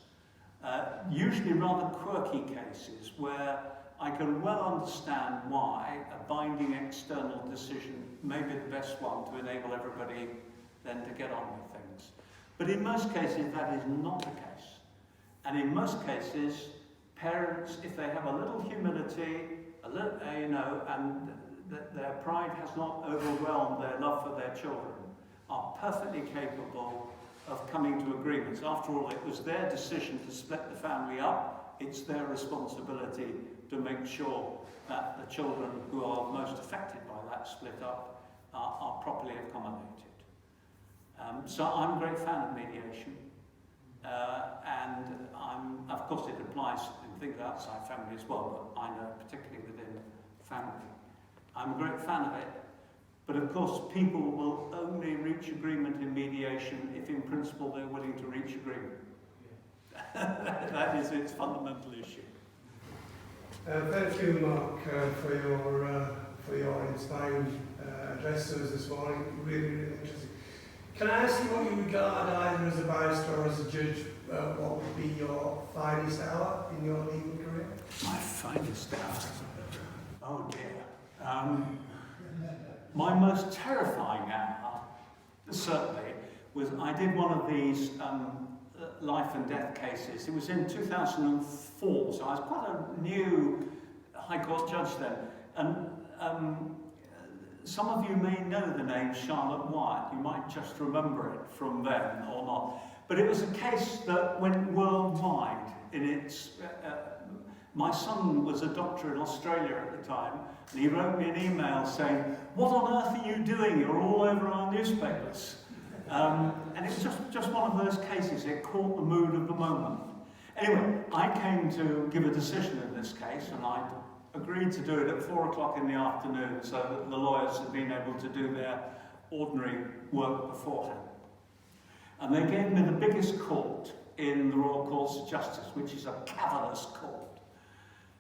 Usually rather quirky cases where I can well understand why a binding external decision may be the best one to enable everybody then to get on with things. But in most cases that is not the case. And in most cases, parents, if they have a little humility, and their pride has not overwhelmed their love for their children, are perfectly capable of coming to agreements. After all, it was their decision to split the family up. It's their responsibility to make sure that the children who are most affected by that split up are properly accommodated. So I'm a great fan of mediation. And of course it applies in things outside family as well, but I know particularly within family. I'm a great fan of it. But of course, people will only reach agreement in mediation if in principle they're willing to reach agreement. That is its fundamental issue. Thank you, Mark, for your inspiring address to us this morning. Really, really interesting. Can I ask you what you regard either as a barrister or as a judge, what would be your finest hour in your legal career? My finest hour? Oh dear. My most terrifying hour, certainly, was I did one of these life and death cases. It was in 2004, so I was quite a new High Court judge then. And some of you may know the name Charlotte Wyatt. You might just remember it from then or not. But it was a case that went worldwide in its... my son was a doctor in Australia at the time, and he wrote me an email saying, "What on earth are you doing? You're all over our newspapers." And it was just one of those cases. It caught the mood of the moment. Anyway, I came to give a decision in this case, and I agreed to do it at 4 o'clock in the afternoon so that the lawyers had been able to do their ordinary work beforehand. And they gave me the biggest court in the Royal Courts of Justice, which is a cavernous court.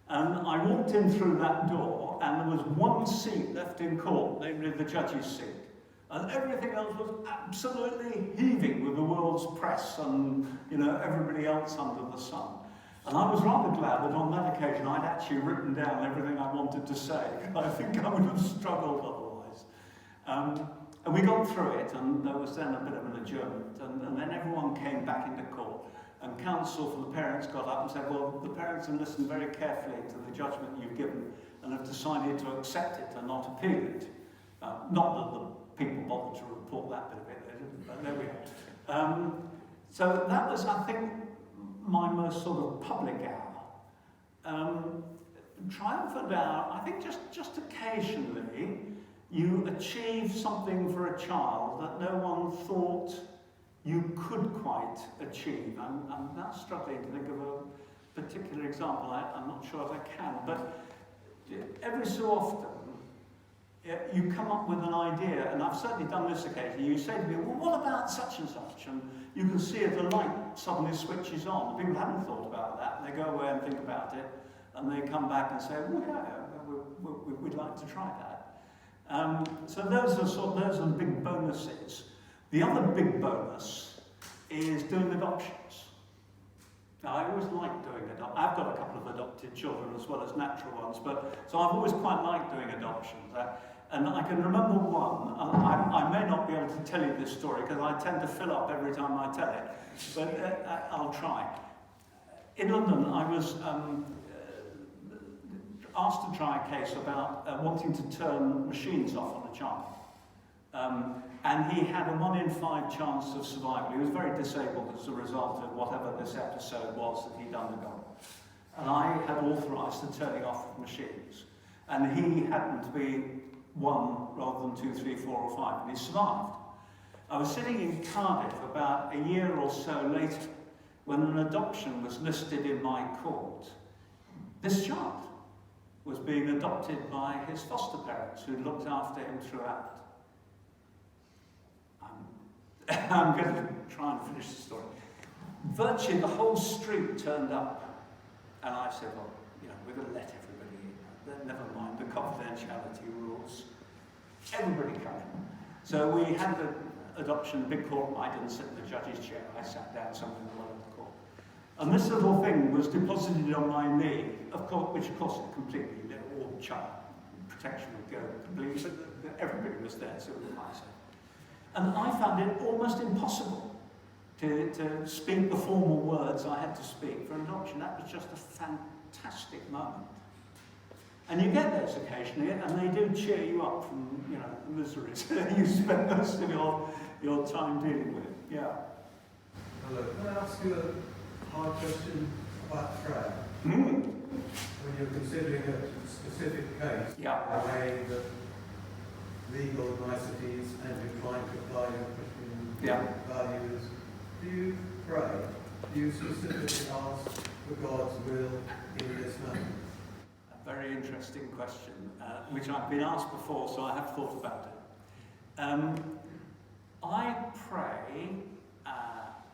And I walked in through that door, and there was one seat left in court, namely the judge's seat. And everything else was absolutely heaving with the world's press and, everybody else under the sun. And I was rather glad that on that occasion I'd actually written down everything I wanted to say. I think I would have struggled otherwise. And we got through it, and there was then a bit of an adjournment. And then everyone came back into court. And counsel for the parents got up and said, well, the parents have listened very carefully to the judgment you've given and have decided to accept it and not appeal it. Not that the people bothered to report that bit of it, they didn't, but there we are. So that was, I think, my most sort of public hour. Triumphant hour, I think just occasionally you achieve something for a child that no one thought you could quite achieve. I'm now struggling to think of a particular example. I'm not sure if I can, but every so often you come up with an idea, and I've certainly done this occasionally. You say to me, well, what about such and such? And you can see if the light suddenly switches on. People haven't thought about that. They go away and think about it, and they come back and say, well, yeah, we'd like to try that. So those are the big bonuses. The other big bonus is doing adoptions. Now, I always like doing adoptions. I've got a couple of adopted children as well as natural ones, so I've always quite liked doing adoptions. And I can remember one, I may not be able to tell you this story because I tend to fill up every time I tell it, but I'll try. In London, I was asked to try a case about wanting to turn machines off on a child. And he had a 1 in 5 chance of survival. He was very disabled as a result of whatever this episode was that he'd undergone. And I had authorised the turning off of machines. And he happened to be 1 rather than 2, 3, 4 or 5, and he survived. I was sitting in Cardiff about a year or so later when an adoption was listed in my court. This child was being adopted by his foster parents who looked after him throughout. I'm going to try and finish the story. Virtually the whole street turned up, and I said, well, we're going to let everybody in. Never mind the confidentiality rules. Everybody came. So we had the adoption, big court. I didn't sit in the judge's chair. I sat down somewhere in the middle of the court. And this little thing was deposited on my knee, which of course it completely, all child protection would go completely, but everybody was there, so it was nice. And I found it almost impossible to speak the formal words I had to speak for adoption. That was just a fantastic moment. And you get those occasionally, and they do cheer you up from, the miseries you spend most of your time dealing with. Yeah. Hello. Can I ask you a hard question about prayer? Mm. When you're considering a specific case, weighing the legal niceties and you're trying to apply your Christian values, do you pray? Do you specifically ask for God's will in this matter? A very interesting question, which I've been asked before, so I have thought about it. I pray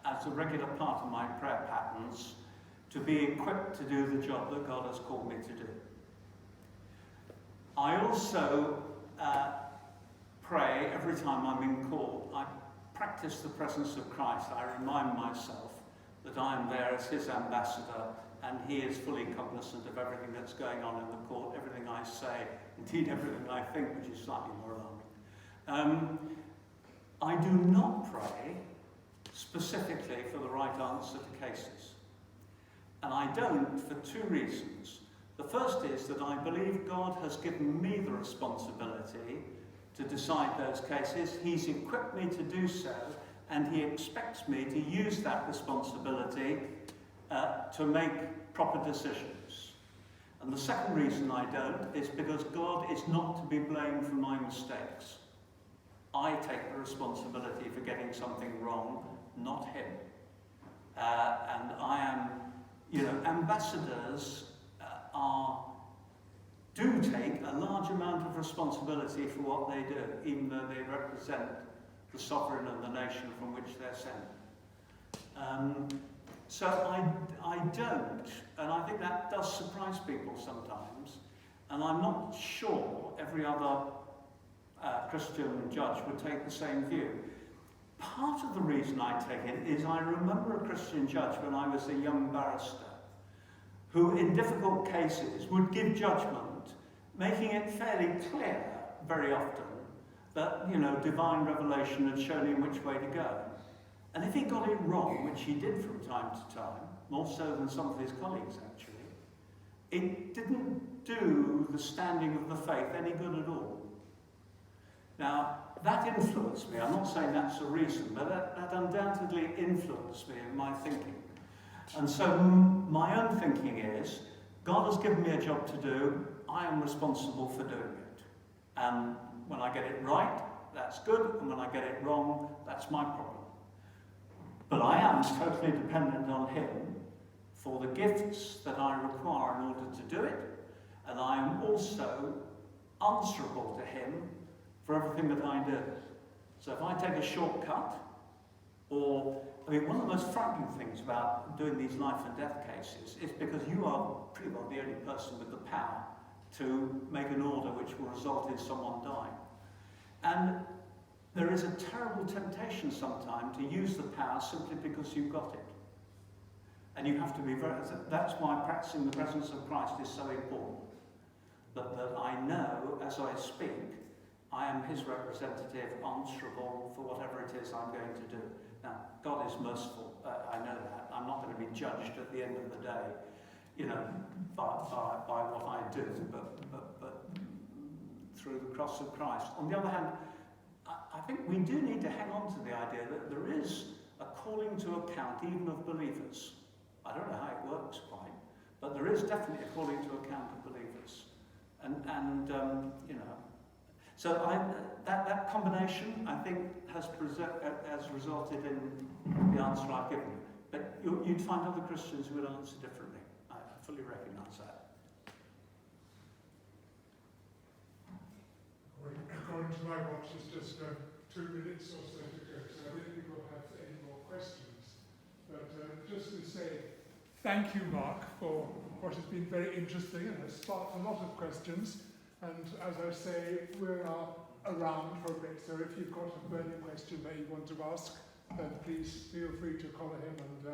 as a regular part of my prayer patterns to be equipped to do the job that God has called me to do. I also pray every time I'm in court. I practice the presence of Christ. I remind myself that I am there as his ambassador and he is fully cognizant of everything that's going on in the court, everything I say, indeed everything I think, which is slightly more alarming. I do not pray specifically for the right answer to cases. And I don't for 2 reasons. The first is that I believe God has given me the responsibility to decide those cases. He's equipped me to do so, and he expects me to use that responsibility to make proper decisions. And the second reason I don't is because God is not to be blamed for my mistakes. I take the responsibility for getting something wrong, not him. And I am, ambassadors do take a large amount of responsibility for what they do, even though they represent the sovereign of the nation from which they're sent. So I don't, and I think that does surprise people sometimes, and I'm not sure every other Christian judge would take the same view. Part of the reason I take it is I remember a Christian judge when I was a young barrister who in difficult cases would give judgment, making it fairly clear very often that, divine revelation had shown him which way to go. And if he got it wrong, which he did from time to time, more so than some of his colleagues actually, it didn't do the standing of the faith any good at all. Now, that influenced me. I'm not saying that's the reason, but that undoubtedly influenced me in my thinking. And so my own thinking is, God has given me a job to do, I am responsible for doing it. And when I get it right, that's good, and when I get it wrong, that's my problem. But I am totally dependent on him for the gifts that I require in order to do it, and I am also answerable to him for everything that I do. So if I take a shortcut, one of the most frightening things about doing these life and death cases is because you are pretty well the only person with the power to make an order which will result in someone dying. And there is a terrible temptation sometimes to use the power simply because you've got it. And you have to be that's why practicing the presence of Christ is so important. That I know as I speak, I am his representative, answerable for whatever it is I'm going to do. Now, God is merciful, I know that. I'm not going to be judged at the end of the day, by what I do, but through the cross of Christ. On the other hand, I think we do need to hang on to the idea that there is a calling to account even of believers. I don't know how it works quite, but there is definitely a calling to account of believers. And you know, so that combination, I think, has resulted in the answer I've given you. But you'd find other Christians who would answer differently. I fully recognise that. According to my watch, it's just 2 minutes or so to go, so I don't think we'll have any more questions. But just to say thank you, Mark, for what has been very interesting and has sparked a lot of questions. And as I say, we're around for a bit, so if you've got a burning question that you want to ask, then please feel free to collar him and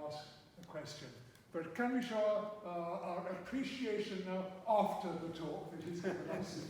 ask a question. But can we show our appreciation now after the talk that he's given us?